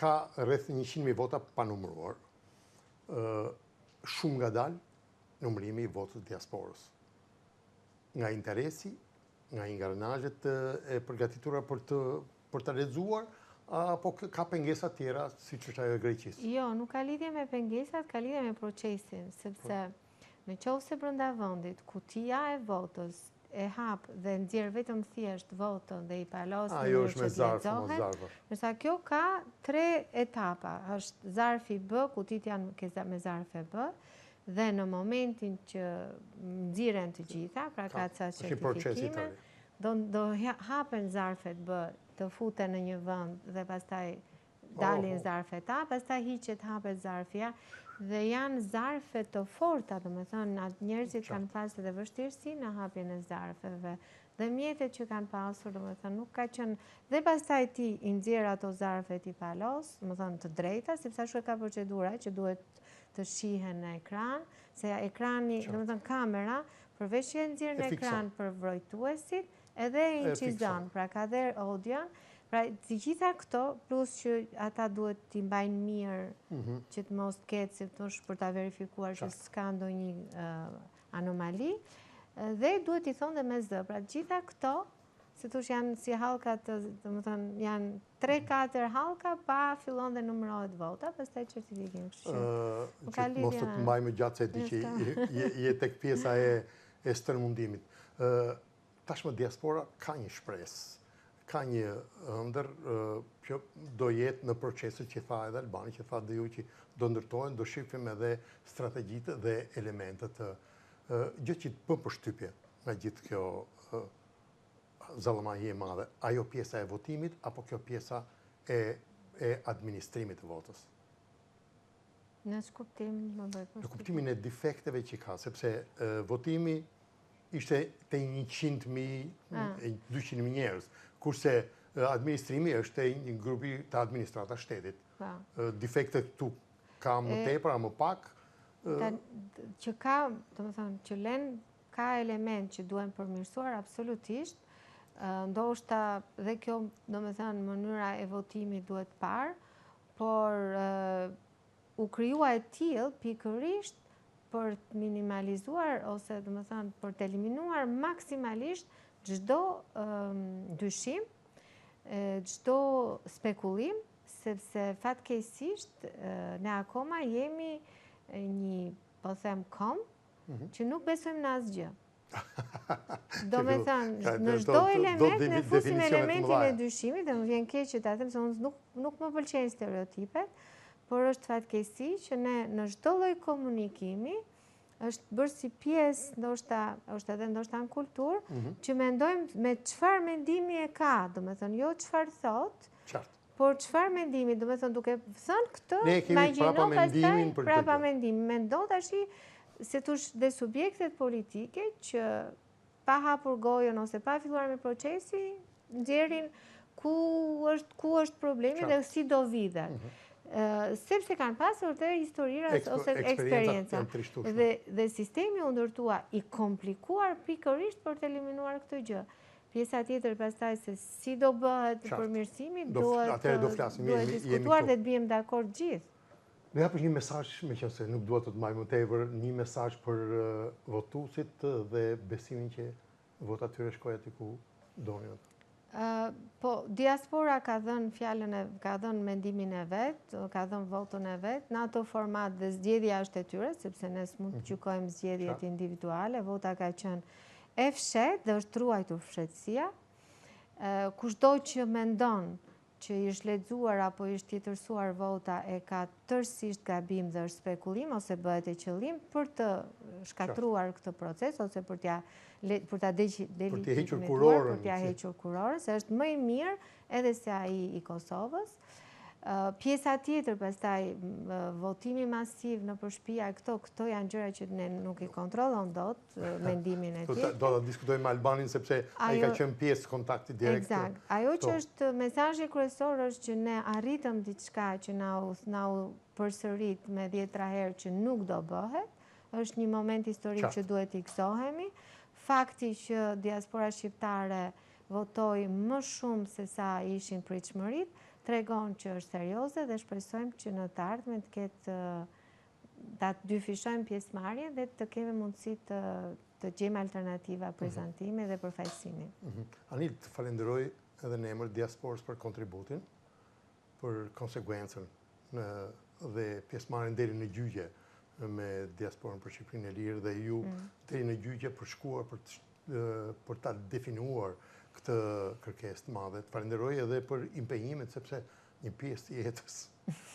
ka rreth 100.000 vota pa numëruar. Shumë nga dalë numërimi i votës diasporës. Nga interesi, nga ingranazhet e përgatitura për të lexuar, apo ka pengesa tjera, si që është ajo e Greqisë? Jo, nuk ka lidhje me pengesat, ka lidhje me procesin, sepse në qoftë se brenda vendit, kutia e votës e hap dhe nxjerr vetëm thjesht votën dhe i palos në Ajo mënyrë është me që të zarf, mos lexohet. zarf. Ndërsa kjo ka 3 etapa. Është zarfi B, kutit janë me zarfe B, dhe në momentin që nxiren të gjitha, pra ka ca është një proces i certifikime, tërë. do hapen zarfet B, të futen në një vend dhe pastaj dalin zarfet A, pastaj hiqet hapet zarfi A, dhe janë zarfe të forta, domethënë njerëzit kanë pasur edhe vështirësi në hapjen e zarfeve. Dhe mjetet që kanë pasur, domethënë nuk ka qenë, dhe pastaj ti i nxjerr ato zarfe ti palos, domethënë të drejta, sepse ashtu ka procedura që duhet të shihen në ekran, se ekrani, domethënë kamera, përveç që e nxjerr në ekran për vrojtuesit, edhe e incizon, pra ka dhe audion. Pra të gjitha këto, plus që ata duhet t'i mbajnë mirë që të mos ketë, si thosh, për ta verifikuar që s'ka ndonjë anomali, dhe duhet i thonë dhe me zë. Pra të gjitha këto, si thosh, janë si hallka domethënë janë 3-4 hallka pa fillon dhe numërohet vota, pastaj certifikim. Që mos të mbajmë gjatë se di që je tek pjesa e stërmundimit. Tashmë diaspora ka një shpresë. Ka një ëndër që do jetë në proceset që tha edhe Albani, që tha dhe ju që do ndërtojnë, do shifim edhe strategjitë dhe elementet. Gjë që të bëm përshtypje nga gjithë kjo zalëmaje e madhe, ajo pjesa e votimit, apo kjo pjesa e administrimit të votës? Në shkuptim, më bëj përshtypje. Në kuptimin e defekteve që ka, sepse votimi ishte të 100.000, 200.000 njerëz, kurse administrimi është një grupi të administrata shtetit. Defektet këtu ka më tepër, a më pak? Që ka, domethënë, që ka element që duhen përmirësuar absolutisht, ndoshta dhe kjo, domethënë, mënyra e votimit duhet parë, por u krijua e tillë pikërisht për të minimalizuar ose domethënë për të eliminuar maksimalisht çdo dyshim, çdo spekullim, sepse fatkeqësisht ne akoma jemi një, po them, kom që nuk besojmë në asgjë. Domethënë, në çdo element ne fusim elementin e dyshimit, dhe më vjen keq që ta them se unë nuk më pëlqejnë stereotipet, por është fatkeqësi që ne në çdo lloj komunikimi është bërë si pjesë, ndoshta edhe ndoshta në kulturë, që mendojmë me çfarë mendimi e ka, domethënë jo çfarë thotë, por çfarë mendimi, domethënë duke thënë këtë, imagjino pastaj prapa mendimin. Mendon tash, si thosh, dhe subjektet politike që pa hapur gojën ose pa filluar me procesi, nxjerrin ku është problemi dhe si do vidhet. Sepse kanë pasur të historirat ose eksperienca. Dhe sistemi u ndërtua i komplikuar pikërisht për të eliminuar këtë gjë. Pjesa tjetër pastaj se si do bëhet përmirësimi, duhet diskutuar dhe të bijem dakord gjithë. Në japësh një mesazh, meqense nuk dua të mbaj më tepër, një mesazh për votuesit dhe besimin që vota tyre shkojnë aty ku donin ata. Po, diaspora ka dhënë mendimin e vet, ka dhënë votën e vet, në ato format dhe zgjedhja është e tyre, sepse ne s'mund të gjykojmë zgjedhjet individuale, vota ka qenë e fshet dhe është ruajtur fshehtësia. Kushdo që mendon që i është lexuar apo i është tjetërsuar vota e ka tërësisht gabim dhe është spekullim ose bëhet e qëllim për të shkatruar këtë proces ose për ta delegitimizuar, për t'ia hequr kurorën, se është më i mirë edhe se ai i Kosovës. Pjesa tjetër, pastaj votimi masiv në shtëpia, këto janë gjëra që ne nuk i kontrollon dot mendimin e tij. Do ta diskutojmë me Albanin sepse ai ka qenë pjesë kontakti direkt. Eksakt. Ajo që është mesazhi kryesor është që ne arritëm diçka që na u përsërit me 10 herë që nuk do bëhet. Është një moment historik që duhet i gëzohemi. Fakti që diaspora shqiptare votoi më shumë se sa ishin pritshmëritë tregon që është serioze dhe shpresojmë që në të ardhmen të ketë ta dyfishojmë pjesëmarrjen dhe të kemi mundësi të gjejmë alternativa prezantimi dhe përfaqësimi. Anil, të falenderoj edhe në emër diasporës për kontributin, për konsekuencën dhe pjesëmarrjen deri në gjyqje me diasporën për Shqipërinë e Lirë dhe ju deri në gjyqje për shkuar për për ta definuar këtë kërkesë të madhe. Të falenderoj edhe për impenjimet, sepse një pjesë të jetës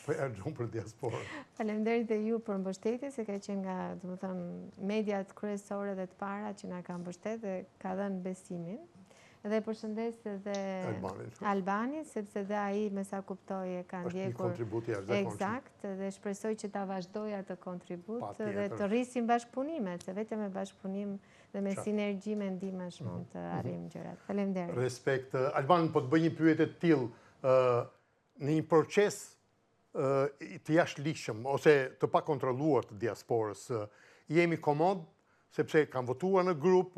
po e harxhon për diasporën. Faleminderit e ju për mbështetje, se ka qenë nga, domethënë, mediat kryesore dhe të para që na kanë mbështetur dhe ka dhënë besimin. Dhe përshëndes edhe Albanin, sepse dhe ai, me sa kuptoj, e ka ndjekur. Është një kontribut i jashtëzakonshëm. Eksakt, dhe shpresoj që ta vazhdoj atë kontribut dhe të rrisim bashkëpunimet, se vetëm me bashkëpunim dhe me sinergji mendimesh mund të arrijmë gjërat. Faleminderit. Respekt. Alban, po të bëj një pyetje të tillë, në një proces të jashtëligjshëm ose të pakontrolluar të diasporës, jemi komod sepse kanë votuar në grup,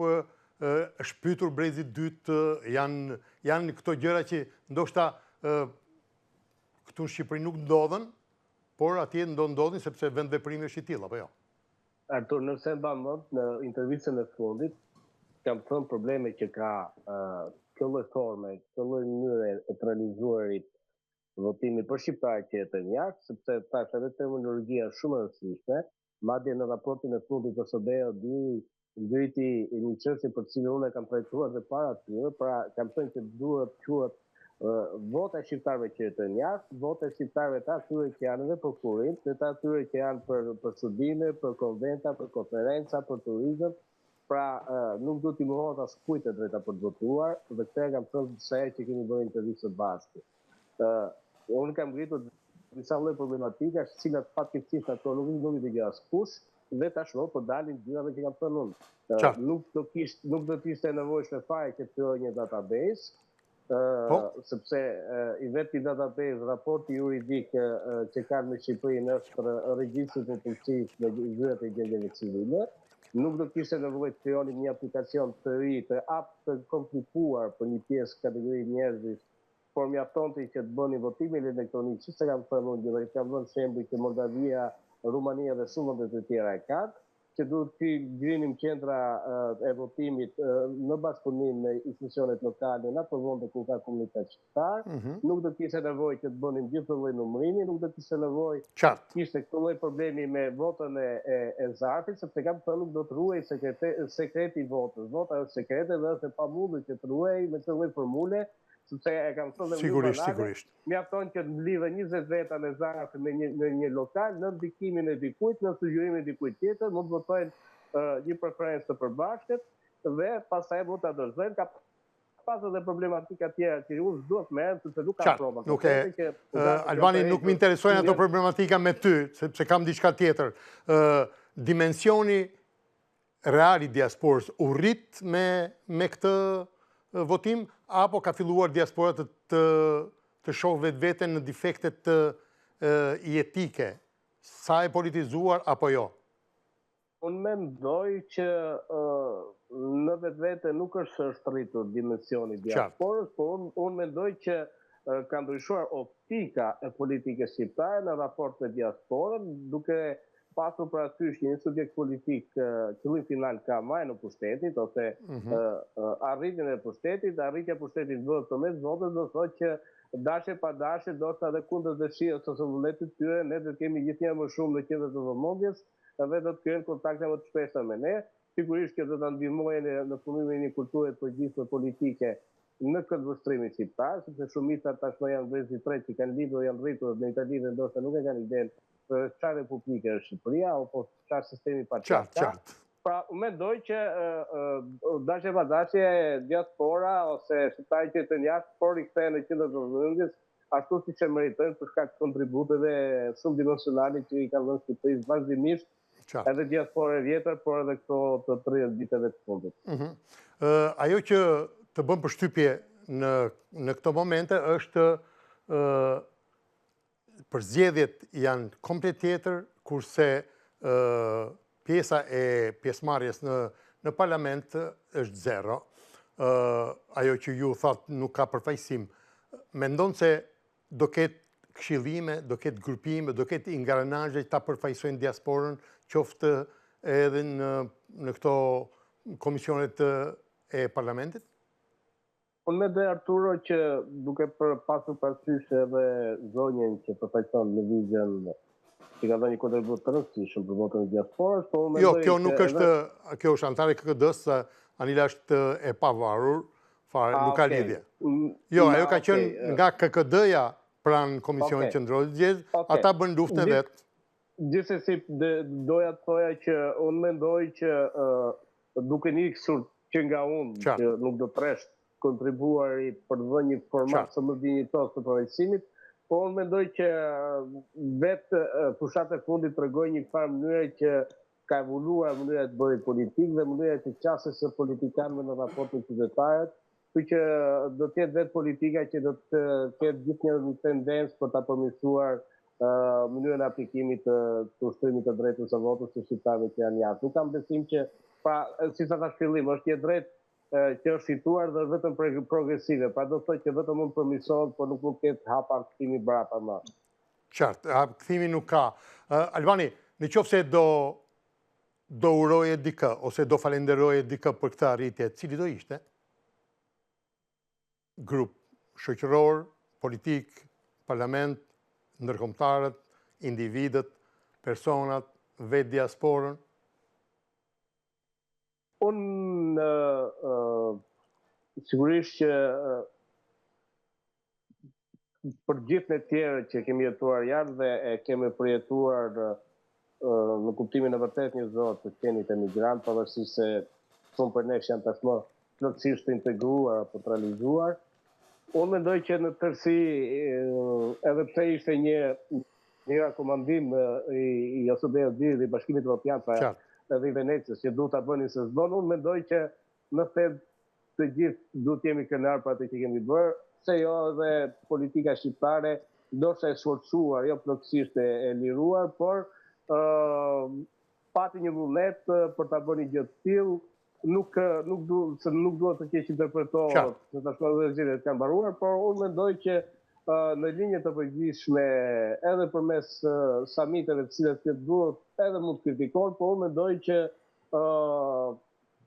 është pyetur brezi dytë, janë këto gjëra që ndoshta këtu në Shqipëri nuk ndodhen, por atje ndodhin sepse vendveprimi është i tillë, apo jo? Artur, nëse mban mend, në intervistën e fundit, kam thënë probleme që ka kjo lloj forme, kjo lloj mënyre e të realizuarit votimi për shqiptarët që jetojnë jashtë, sepse tash edhe terminologjia është shumë e rëndësishme, madje në raportin e fundit të SBE ngriti një çështje për cilën unë kam trajtuar dhe para tyre, pra kam thënë që duhet quhet vota e shqiptarëve që jetojnë jashtë, vota e shqiptarëve të atyre që janë edhe për kurim, të atyre që janë për studime, për konventa, për konferenca, për turizëm, pra nuk do t'i mohohet as kujt e drejta për të votuar, dhe këtë kam thënë se që kemi bërë intervistë bashkë. Unë kam ngritur disa lloj problematikash, të cilat fatkeqësisht ato nuk i dëgjoj askush, dhe tashmë po dalin gjërave që kam thënë unë. Nuk do të ishte nevojshme fare që të krijojë një database, sepse i vetë database, raporti juridik që kanë në Shqipëri është për regjistrin popullsisë në zyrat e gjendjeve civile. Nuk do të ishte nevojë të krijonim një aplikacion të ri, të të komplikuar për një pjesë kategori njerëzish, por mjaftonte që të bëni votimin elektronik, siç e kam thënë unë, dhe kam dhënë shembull që Moldavia, Rumania dhe shumë vende të tjera e kanë, që duhet të grinim qendra e votimit në bashkëpunim me institucionet lokale në ato vende ku ka komunitet shqiptar, nuk do të ishte nevojë që të bënim gjithë lloj numërimi, nuk do të ishte nevojë kishte këtë lloj problemi me votën e zarfit, sepse kam thënë nuk do të ruhej sekreti i votës. Vota është sekrete dhe është e pamundur që të ruhej me këtë lloj formule, sepse e kam thënë sigurisht. Mjafton që të mblidhe 20 veta në zarf në një lokal, në ndikimin e dikujt, në sugjerimin e dikujt tjetër, mund të votojnë një preferencë të përbashkët dhe pastaj mund ta dorëzojnë. Ka pas edhe problematika tjera që unë duhet merrem sepse nuk ka prova. Albani, nuk më interesojnë ato problematika me ty, sepse kam diçka tjetër. Dimensioni real i diasporës u rrit me këtë votim, apo ka filluar diaspora të shohë vetveten në defektet jetike, sa e politizuar apo jo? Unë mendoj që në vetvete nuk është rritur dimensioni diasporës, por unë mendoj që ka ndryshuar optika e politikës shqiptare në raport me diasporën, duke pasur parasysh që një subjekt politik qëllim final ka marrë në pushtetit, ose arritjen e pushtetit, arritja e pushtetit bëhet përmes votës, do thotë që dashje pa dashje, ndoshta edhe kundër dëshirës ose vullnetit të tyre, ne do të kemi gjithnjë më shumë në qendër të vëmendjes, dhe do të krijojmë kontakte më të shpeshta me ne. Sigurisht që do ta ndihmojnë në formimin e një kulture të përgjithshme politike në këtë vështrim shqiptar, sepse shumica tashmë janë brezi tretë që kanë lidhur, janë rritur në Itali dhe ndoshta nuk e kanë idenë për çfarë republike është Shqipëria apo çfarë sistemi patriarkal. Pra, mendoj që dashje pa dashje diaspora ose shqiptarët që jetojnë jashtë, por rikthehen në qendër të vëmendjes, ashtu siç e meritojnë për shkak të kontributeve shumë dimensionale që i kanë dhënë Shqipërisë vazhdimisht, edhe diaspora e vjetër, por edhe këto të 30 viteve të fundit. Ajo që të bën përshtypje në këto momente është përzgjedhjet janë komplet tjetër, kurse pjesa e pjesëmarrjes në parlament është zero. Ajo që ju thot nuk ka përfaqësim. Mendon se do ketë këshillime, do ketë grupime, do ketë ingranazhe që ta përfaqësojnë diasporën, qoftë edhe në këto komisionet e parlamentit? Unë mendoj, Arturo, që duke pasur parasysh edhe zonjën që përfaqëson në lëvizjen që ka dhënë një kontribut të rëndësishëm për votën e diasporës, po jo, kjo nuk është, kjo është antare KKD-s, Anila është e pavarur, fare, nuk ka lidhje. Jo, ajo ka qenë nga KKD-ja pranë Komisionit Qendror të Zgjedhjes, ata bën luftën e vet. Gjithsesi doja të thoja që unë mendoj që duke nisur që nga unë që nuk do të rresht kontribuari për të dhënë një format së më dinjitos të përgjegjësimit, po unë mendoj që vetë fushat e fundit tregoi një farë mënyre që ka evoluar mënyra të bërit politikë dhe mënyra të qasjes së politikanëve në raport me qytetarët, kështu që do të jetë vetë politika që do të ketë gjithnjë një tendencë për ta përmirësuar mënyrën e aplikimit të ushtrimit të drejtës së votës të shqiptarëve që janë jashtë. Nuk kam besim që, pra, si sa thash fillim, është një drejt që është fituar dhe vetëm progresive, pra do të thotë që vetëm mund përmirësohet, por nuk mund të ketë hapa kthimi brapa më. Qartë, hapa kthimi nuk ka. Albani, në qoftë se do uroje dikë ose do falenderoje dikë për këtë arritje, cili do ishte? Grup shoqëror, politik, parlament, ndërkombëtarët, individët, personat, vetë diasporën? Unë sigurisht që për gjithë në tjerë që kemi jetuar jashtë dhe e kemi përjetuar në kuptimin e vërtet një zotë të qenit emigrant, pavarësisht se shumë për nesh janë tashmë plotësisht të integruar apo të realizuar. Unë mendoj që në tërësi, edhe pse ishte një rekomandim i OSBE dhe i Bashkimit Evropian, pra edhe i Venecias, që duhet ta bënin se s'bën, unë mendoj që në fed të gjithë duhet jemi kënaqur për atë që kemi bërë, se jo edhe politika shqiptare ndoshta e sforcuar, jo plotësisht e liruar, por pati një vullnet për ta bërë një gjë të tillë, nuk duhet të keq interpretohet se tashmë edhe zgjedhjet kanë mbaruar, por unë mendoj që në linje të përgjithshme edhe përmes samiteve të cilat që duhet edhe mund të kritikohen, por unë mendoj që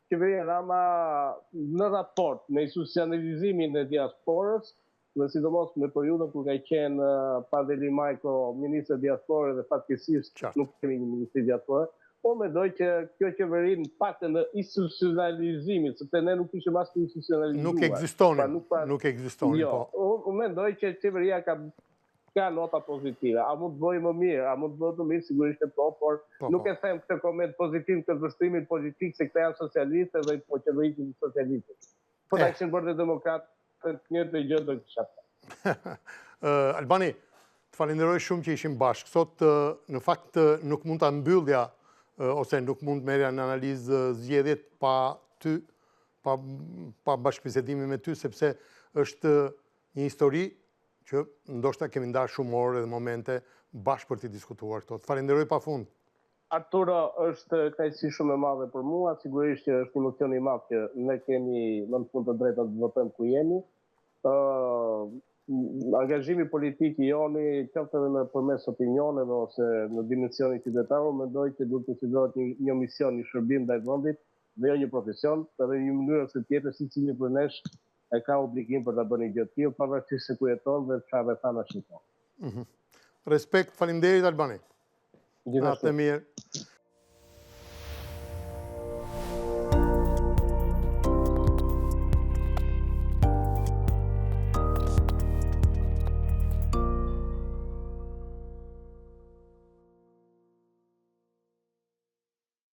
qeveria Rama në raport me institucionalizimin e diasporës, në sidomos në periudhën kur ka qenë Pandeli Majko ministri i diasporës dhe fatkeqësisht nuk kemi një ministri diaspore, po mendoj që kjo qeveri në paktën në institucionalizimit, sepse ne nuk ishim as të institucionalizuar. Nuk ekzistonin, po. Unë mendoj që qeveria ka nota pozitive. A mund të bëjë më mirë, a mund të bëjë më mirë, sigurisht e po, por nuk e them këtë koment pozitiv të vështrimit politik se këta janë socialistë dhe po qeverisë janë socialistë. Po ta kishin bërë demokratë një të gjë do kisha. Albani, të falenderoj shumë që ishim bashkë. Sot në fakt nuk mund ta mbyllja ose nuk mund merrja në analizë zgjedhjet pa ty, pa bashkëbisedimin me ty, sepse është një histori që ndoshta kemi ndarë shumë orë dhe momente bashkë për të diskutuar këto. Të falenderoj pafund. Arturo, është kënaqësi shumë e madhe për mua, sigurisht që është një emocion i madh që ne kemi në fund të drejtat të votojmë ku jemi. Angazhimi politik i joni, qoftë edhe nëpërmes opinioneve ose në dimensionin qytetar, mendoj që duhet të konsiderohet një mision, një shërbim ndaj vendit dhe jo një profesion, edhe një mënyrë ose tjetër secili për nesh e ka obligim për ta bërë një gjë të tillë, pavarësisht se ku jeton dhe çfarë rrethana shikon. Respekt, faleminderit Albani. Gjithashtu. Natë mirë.